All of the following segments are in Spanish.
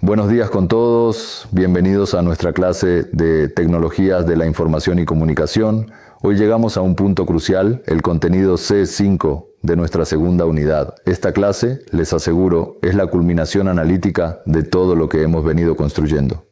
Buenos días con todos, bienvenidos a nuestra clase de Tecnologías de la Información y Comunicación. Hoy llegamos a un punto crucial, el contenido C5 de nuestra segunda unidad. Esta clase, les aseguro, es la culminación analítica de todo lo que hemos venido construyendo.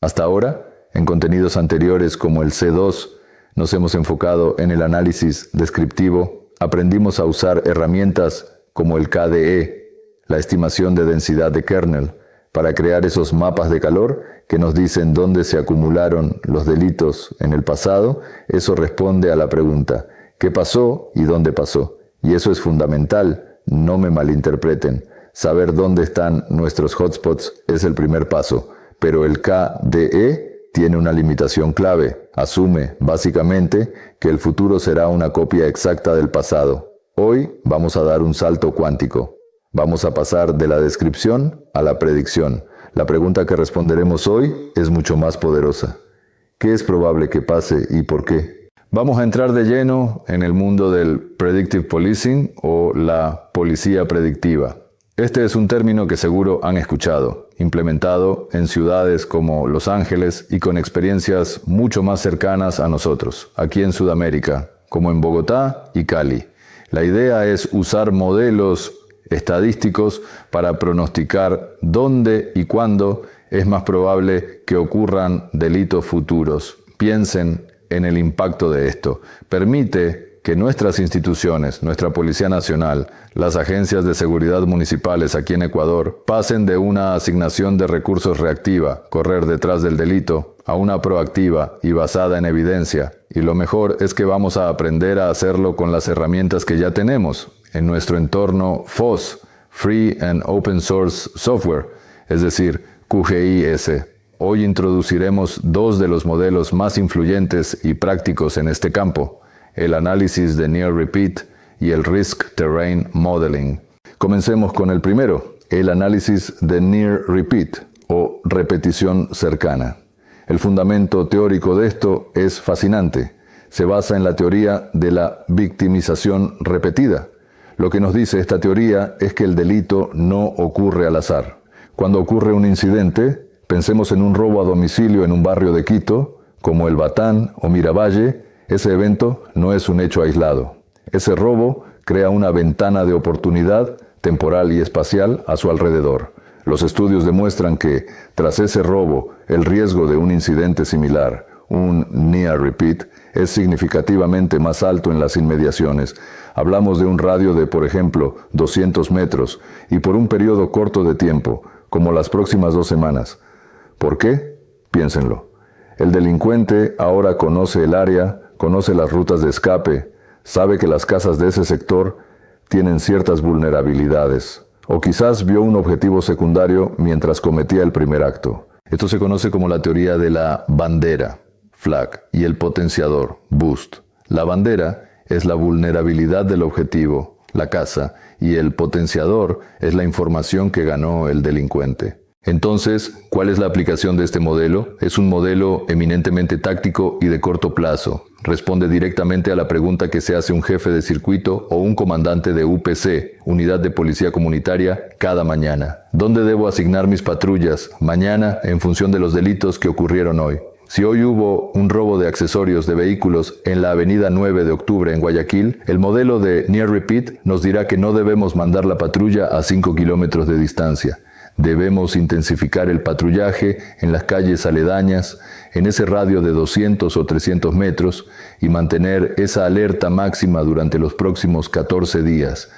Hasta ahora, en contenidos anteriores como el C2, nos hemos enfocado en el análisis descriptivo, aprendimos a usar herramientas como el KDE, la estimación de densidad de kernel, para crear esos mapas de calor que nos dicen dónde se acumularon los delitos en el pasado. Eso responde a la pregunta, ¿qué pasó y dónde pasó? Y eso es fundamental, no me malinterpreten. Saber dónde están nuestros hotspots es el primer paso, pero el KDE tiene una limitación clave. Asume, básicamente, que el futuro será una copia exacta del pasado. Hoy vamos a dar un salto cuántico. Vamos a pasar de la descripción a la predicción. La pregunta que responderemos hoy es mucho más poderosa. ¿Qué es probable que pase y por qué? Vamos a entrar de lleno en el mundo del predictive policing o la policía predictiva. Este es un término que seguro han escuchado, implementado en ciudades como Los Ángeles y con experiencias mucho más cercanas a nosotros, aquí en Sudamérica, como en Bogotá y Cali. La idea es usar modelos estadísticos para pronosticar dónde y cuándo es más probable que ocurran delitos futuros. Piensen en el impacto de esto. Permite que nuestras instituciones, nuestra Policía Nacional, las agencias de seguridad municipales aquí en Ecuador, pasen de una asignación de recursos reactiva, correr detrás del delito, a una proactiva y basada en evidencia. Y lo mejor es que vamos a aprender a hacerlo con las herramientas que ya tenemos en nuestro entorno FOSS, Free and Open Source Software, es decir, QGIS. Hoy introduciremos dos de los modelos más influyentes y prácticos en este campo, el análisis de Near Repeat y el Risk Terrain Modeling. Comencemos con el primero, el análisis de Near Repeat o repetición cercana. El fundamento teórico de esto es fascinante. Se basa en la teoría de la victimización repetida. Lo que nos dice esta teoría es que el delito no ocurre al azar. Cuando ocurre un incidente, pensemos en un robo a domicilio en un barrio de Quito, como el Batán o Miravalle, ese evento no es un hecho aislado. Ese robo crea una ventana de oportunidad temporal y espacial a su alrededor. Los estudios demuestran que, tras ese robo, el riesgo de un incidente similar, un near repeat, es significativamente más alto en las inmediaciones. Hablamos de un radio de, por ejemplo, 200 metros y por un periodo corto de tiempo, como las próximas 2 semanas. ¿Por qué? Piénsenlo. El delincuente ahora conoce el área, conoce las rutas de escape, sabe que las casas de ese sector tienen ciertas vulnerabilidades, o quizás vio un objetivo secundario mientras cometía el primer acto. Esto se conoce como la teoría de la bandera, flag, y el potenciador, boost. La bandera es la vulnerabilidad del objetivo, la casa, y el potenciador es la información que ganó el delincuente. Entonces, ¿cuál es la aplicación de este modelo? Es un modelo eminentemente táctico y de corto plazo. Responde directamente a la pregunta que se hace un jefe de circuito o un comandante de UPC, Unidad de Policía Comunitaria, cada mañana. ¿Dónde debo asignar mis patrullas mañana en función de los delitos que ocurrieron hoy? Si hoy hubo un robo de accesorios de vehículos en la avenida 9 de octubre en Guayaquil, el modelo de Near Repeat nos dirá que no debemos mandar la patrulla a 5 kilómetros de distancia. Debemos intensificar el patrullaje en las calles aledañas, en ese radio de 200 o 300 metros, y mantener esa alerta máxima durante los próximos 14 días.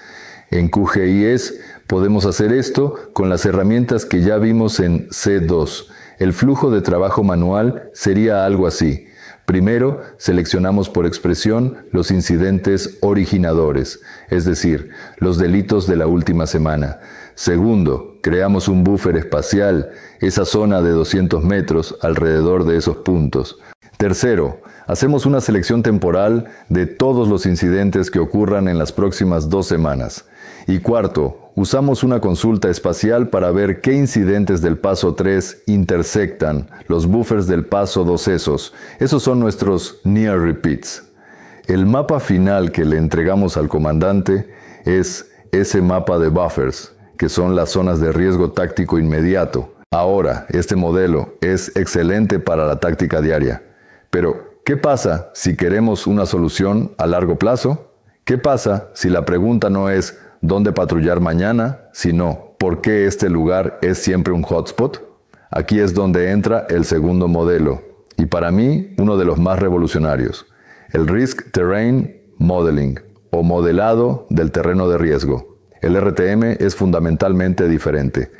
En QGIS podemos hacer esto con las herramientas que ya vimos en C2. El flujo de trabajo manual sería algo así. Primero, seleccionamos por expresión los incidentes originadores, es decir, los delitos de la última semana. Segundo, creamos un buffer espacial, esa zona de 200 metros alrededor de esos puntos. Tercero, hacemos una selección temporal de todos los incidentes que ocurran en las próximas 2 semanas. Y cuarto, usamos una consulta espacial para ver qué incidentes del paso 3 intersectan los buffers del paso 2 esos. Esos son nuestros near repeats. El mapa final que le entregamos al comandante es ese mapa de buffers, que son las zonas de riesgo táctico inmediato. Ahora, este modelo es excelente para la táctica diaria. Pero, ¿qué pasa si queremos una solución a largo plazo? ¿Qué pasa si la pregunta no es ¿dónde patrullar mañana?, sino ¿por qué este lugar es siempre un hotspot? Aquí es donde entra el segundo modelo, y para mí uno de los más revolucionarios, el Risk Terrain Modeling, o modelado del terreno de riesgo. El RTM es fundamentalmente diferente.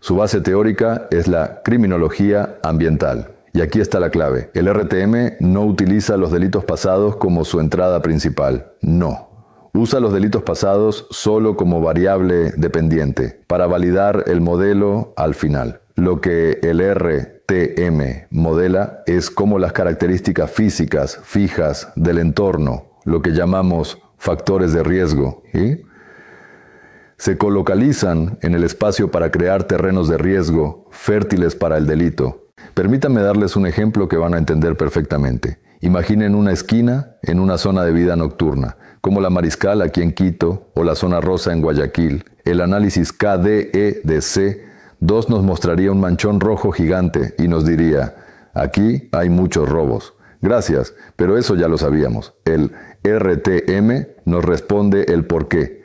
Su base teórica es la criminología ambiental. Y aquí está la clave. El RTM no utiliza los delitos pasados como su entrada principal. No. Usa los delitos pasados solo como variable dependiente para validar el modelo al final. Lo que el RTM modela es cómo las características físicas fijas del entorno, lo que llamamos factores de riesgo, se colocalizan en el espacio para crear terrenos de riesgo fértiles para el delito. Permítanme darles un ejemplo que van a entender perfectamente. Imaginen una esquina en una zona de vida nocturna, como la Mariscal aquí en Quito o la Zona Rosa en Guayaquil. El análisis KDE de C2 nos mostraría un manchón rojo gigante y nos diría, aquí hay muchos robos. Gracias, pero eso ya lo sabíamos. El RTM nos responde el por qué.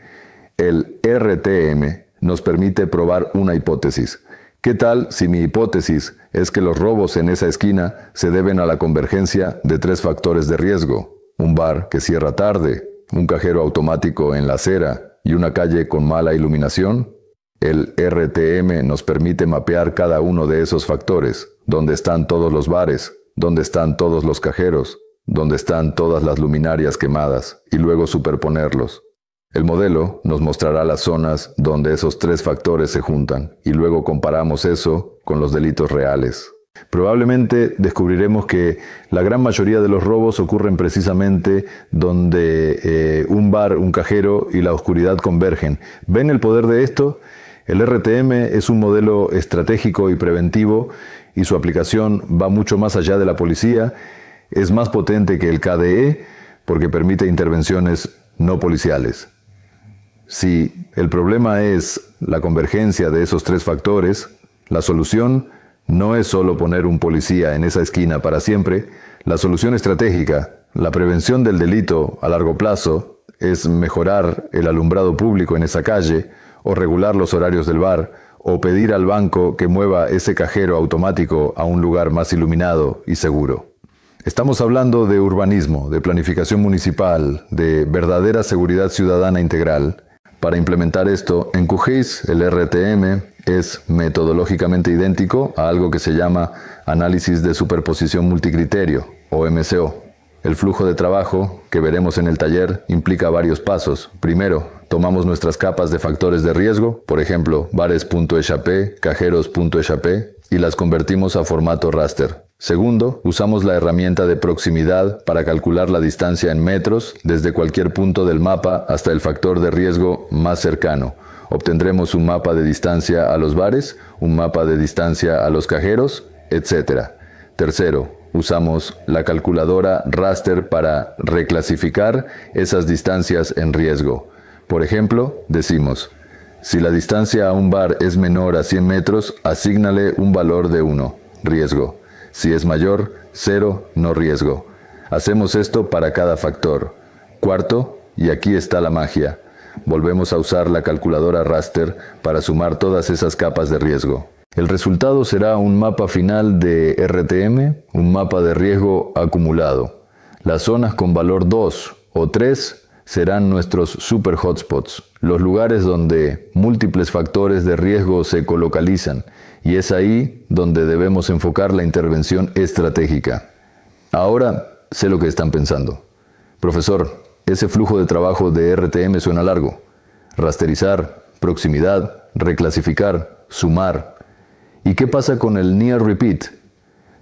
El RTM nos permite probar una hipótesis. ¿Qué tal si mi hipótesis es que los robos en esa esquina se deben a la convergencia de 3 factores de riesgo? Un bar que cierra tarde, un cajero automático en la acera y una calle con mala iluminación. El RTM nos permite mapear cada uno de esos factores. ¿Dónde están todos los bares? ¿Dónde están todos los cajeros? ¿Dónde están todas las luminarias quemadas? Y luego superponerlos. El modelo nos mostrará las zonas donde esos 3 factores se juntan y luego comparamos eso con los delitos reales. Probablemente descubriremos que la gran mayoría de los robos ocurren precisamente donde un bar, un cajero y la oscuridad convergen. ¿Ven el poder de esto? El RTM es un modelo estratégico y preventivo y su aplicación va mucho más allá de la policía. Es más potente que el KDE porque permite intervenciones no policiales. Si el problema es la convergencia de esos 3 factores, la solución no es solo poner un policía en esa esquina para siempre. La solución estratégica, la prevención del delito a largo plazo, es mejorar el alumbrado público en esa calle, o regular los horarios del bar, o pedir al banco que mueva ese cajero automático a un lugar más iluminado y seguro. Estamos hablando de urbanismo, de planificación municipal, de verdadera seguridad ciudadana integral. Para implementar esto, en QGIS el RTM es metodológicamente idéntico a algo que se llama análisis de superposición multicriterio, o MCO. El flujo de trabajo, que veremos en el taller, implica varios pasos. Primero, tomamos nuestras capas de factores de riesgo, por ejemplo, bares.eshp, cajeros.eshp, y las convertimos a formato raster. Segundo, usamos la herramienta de proximidad para calcular la distancia en metros desde cualquier punto del mapa hasta el factor de riesgo más cercano. Obtendremos un mapa de distancia a los bares, un mapa de distancia a los cajeros, etc. Tercero, usamos la calculadora raster para reclasificar esas distancias en riesgo. Por ejemplo, decimos, si la distancia a un bar es menor a 100 metros, asígnale un valor de 1, riesgo. Si es mayor, 0, no riesgo. Hacemos esto para cada factor. Cuarto, y aquí está la magia, volvemos a usar la calculadora raster para sumar todas esas capas de riesgo. El resultado será un mapa final de RTM, un mapa de riesgo acumulado. Las zonas con valor 2 o 3 serán nuestros super hotspots, los lugares donde múltiples factores de riesgo se colocalizan, y es ahí donde debemos enfocar la intervención estratégica. Ahora sé lo que están pensando. Profesor, ese flujo de trabajo de RTM suena largo. Rasterizar, proximidad, reclasificar, sumar. ¿Y qué pasa con el near repeat?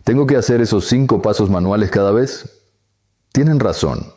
¿Tengo que hacer esos 5 pasos manuales cada vez? Tienen razón.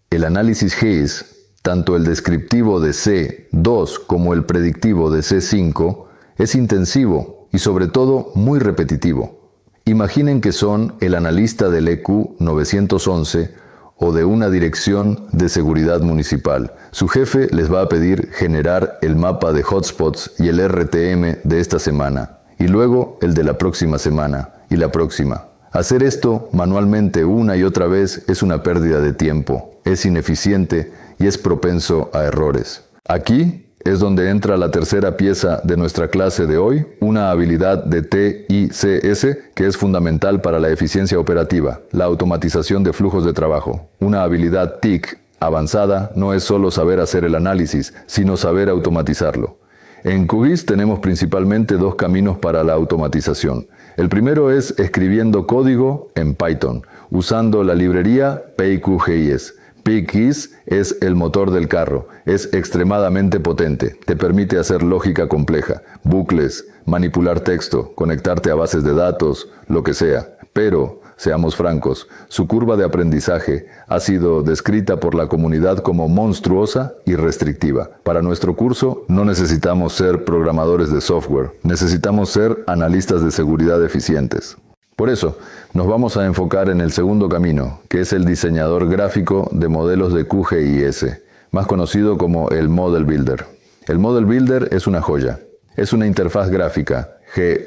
El análisis GIS, tanto el descriptivo de C2 como el predictivo de C5, es intensivo y sobre todo muy repetitivo. Imaginen que son el analista del EQ 911 o de una dirección de seguridad municipal. Su jefe les va a pedir generar el mapa de hotspots y el RTM de esta semana. y luego el de la próxima semana y la próxima. Hacer esto manualmente una y otra vez es una pérdida de tiempo, es ineficiente y es propenso a errores. Aquí es donde entra la tercera pieza de nuestra clase de hoy, una habilidad de TICS que es fundamental para la eficiencia operativa, la automatización de flujos de trabajo. Una habilidad TIC avanzada no es solo saber hacer el análisis, sino saber automatizarlo. En QGIS tenemos principalmente dos caminos para la automatización. El primero es escribiendo código en Python, usando la librería PyQGIS. PyQGIS es el motor del carro, es extremadamente potente, te permite hacer lógica compleja, bucles, manipular texto, conectarte a bases de datos, lo que sea. Pero, seamos francos, su curva de aprendizaje ha sido descrita por la comunidad como monstruosa y restrictiva. Para nuestro curso no necesitamos ser programadores de software, necesitamos ser analistas de seguridad eficientes. Por eso, nos vamos a enfocar en el segundo camino, que es el diseñador gráfico de modelos de QGIS, más conocido como el Model Builder. El Model Builder es una joya. Es una interfaz gráfica,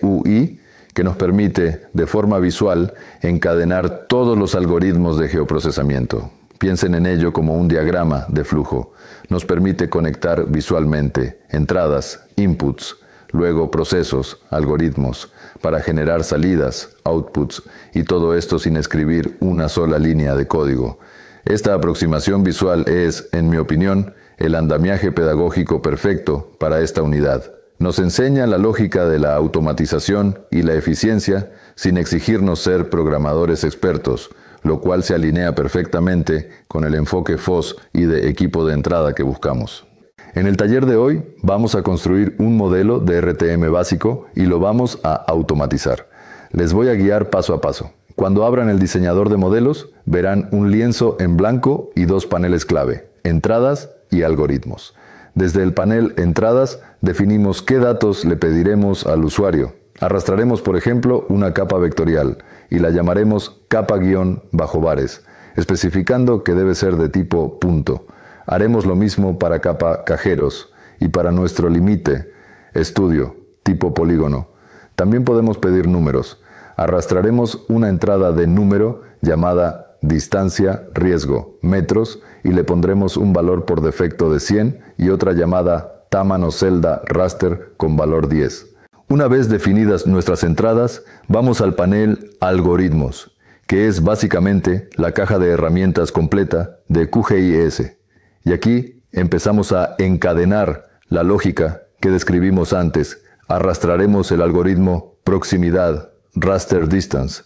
GUI, que nos permite, de forma visual, encadenar todos los algoritmos de geoprocesamiento. Piensen en ello como un diagrama de flujo. Nos permite conectar visualmente entradas, inputs, luego procesos, algoritmos, para generar salidas, outputs, y todo esto sin escribir una sola línea de código. Esta aproximación visual es, en mi opinión, el andamiaje pedagógico perfecto para esta unidad. Nos enseña la lógica de la automatización y la eficiencia sin exigirnos ser programadores expertos, lo cual se alinea perfectamente con el enfoque FOSS y de equipo de entrada que buscamos. En el taller de hoy vamos a construir un modelo de RTM básico y lo vamos a automatizar. Les voy a guiar paso a paso. Cuando abran el diseñador de modelos, verán un lienzo en blanco y dos paneles clave, entradas y algoritmos. Desde el panel Entradas definimos qué datos le pediremos al usuario. Arrastraremos, por ejemplo, una capa vectorial y la llamaremos capa-bares, especificando que debe ser de tipo punto. Haremos lo mismo para capa cajeros y para nuestro límite, estudio, tipo polígono. También podemos pedir números. Arrastraremos una entrada de número llamada distancia, riesgo, metros, y le pondremos un valor por defecto de 100 y otra llamada tamaño celda raster con valor 10. Una vez definidas nuestras entradas, vamos al panel Algoritmos, que es básicamente la caja de herramientas completa de QGIS. Y aquí empezamos a encadenar la lógica que describimos antes. Arrastraremos el algoritmo proximidad, raster distance.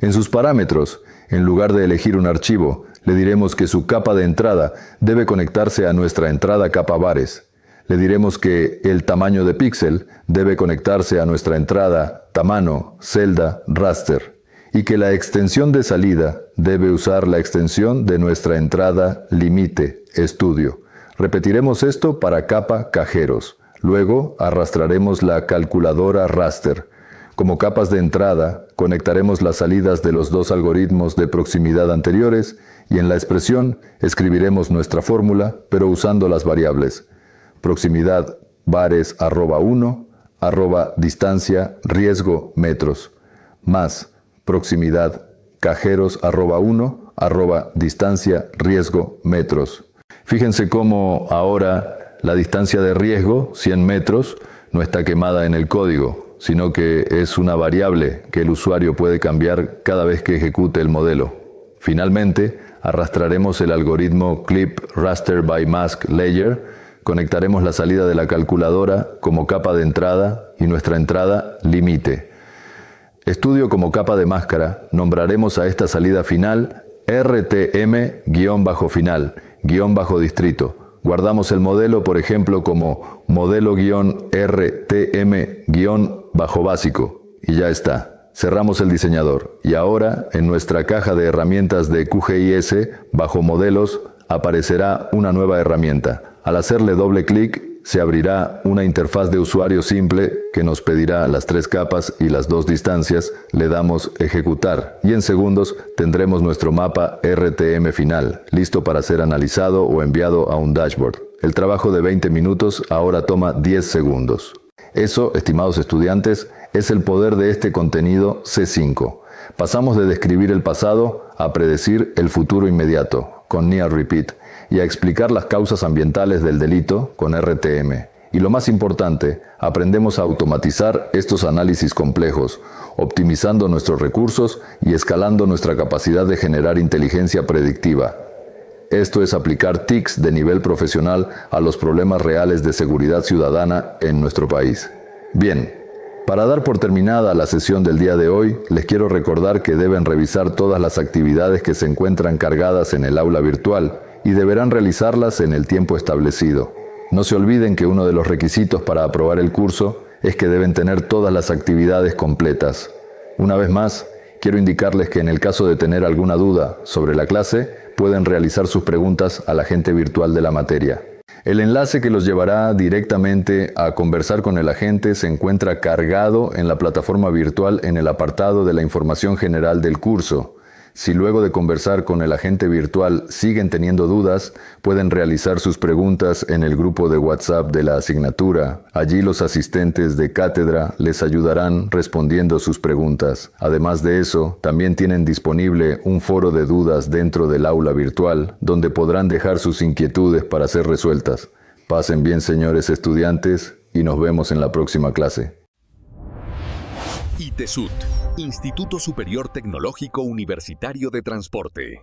En sus parámetros, en lugar de elegir un archivo, le diremos que su capa de entrada debe conectarse a nuestra entrada capa bares. Le diremos que el tamaño de píxel debe conectarse a nuestra entrada tamaño, celda, raster. Y que la extensión de salida debe usar la extensión de nuestra entrada límite, estudio. Repetiremos esto para capa cajeros. Luego arrastraremos la calculadora raster. Como capas de entrada, conectaremos las salidas de los dos algoritmos de proximidad anteriores y en la expresión escribiremos nuestra fórmula, pero usando las variables proximidad bares @1, distancia riesgo metros, más proximidad cajeros @1, distancia riesgo metros. Fíjense cómo ahora la distancia de riesgo, 100 metros, no está quemada en el código, sino que es una variable que el usuario puede cambiar cada vez que ejecute el modelo. Finalmente, arrastraremos el algoritmo Clip Raster by Mask Layer, conectaremos la salida de la calculadora como capa de entrada y nuestra entrada límite. Estudio como capa de máscara, nombraremos a esta salida final RTM-final, _distrito. Guardamos el modelo, por ejemplo, como modelo-RTM-básico y ya está. Cerramos el diseñador y ahora en nuestra caja de herramientas de QGIS, bajo modelos, aparecerá una nueva herramienta. Al hacerle doble clic, se abrirá una interfaz de usuario simple que nos pedirá las 3 capas y las 2 distancias, le damos ejecutar y en segundos tendremos nuestro mapa RTM final, listo para ser analizado o enviado a un dashboard. El trabajo de 20 minutos ahora toma 10 segundos. Eso, estimados estudiantes, Es el poder de este contenido C5. Pasamos de describir el pasado a predecir el futuro inmediato, con Near Repeat, y a explicar las causas ambientales del delito, con RTM. Y lo más importante, aprendemos a automatizar estos análisis complejos, optimizando nuestros recursos y escalando nuestra capacidad de generar inteligencia predictiva. Esto es aplicar TICs de nivel profesional a los problemas reales de seguridad ciudadana en nuestro país. Bien, para dar por terminada la sesión del día de hoy, les quiero recordar que deben revisar todas las actividades que se encuentran cargadas en el aula virtual y deberán realizarlas en el tiempo establecido. No se olviden que uno de los requisitos para aprobar el curso es que deben tener todas las actividades completas. Una vez más, quiero indicarles que en el caso de tener alguna duda sobre la clase, pueden realizar sus preguntas al agente virtual de la materia. El enlace que los llevará directamente a conversar con el agente se encuentra cargado en la plataforma virtual en el apartado de la información general del curso. Si luego de conversar con el agente virtual siguen teniendo dudas, pueden realizar sus preguntas en el grupo de WhatsApp de la asignatura. Allí los asistentes de cátedra les ayudarán respondiendo sus preguntas. Además de eso, también tienen disponible un foro de dudas dentro del aula virtual, donde podrán dejar sus inquietudes para ser resueltas. Pasen bien, señores estudiantes, y nos vemos en la próxima clase. ITESUT, Instituto Superior Tecnológico Universitario de Transporte.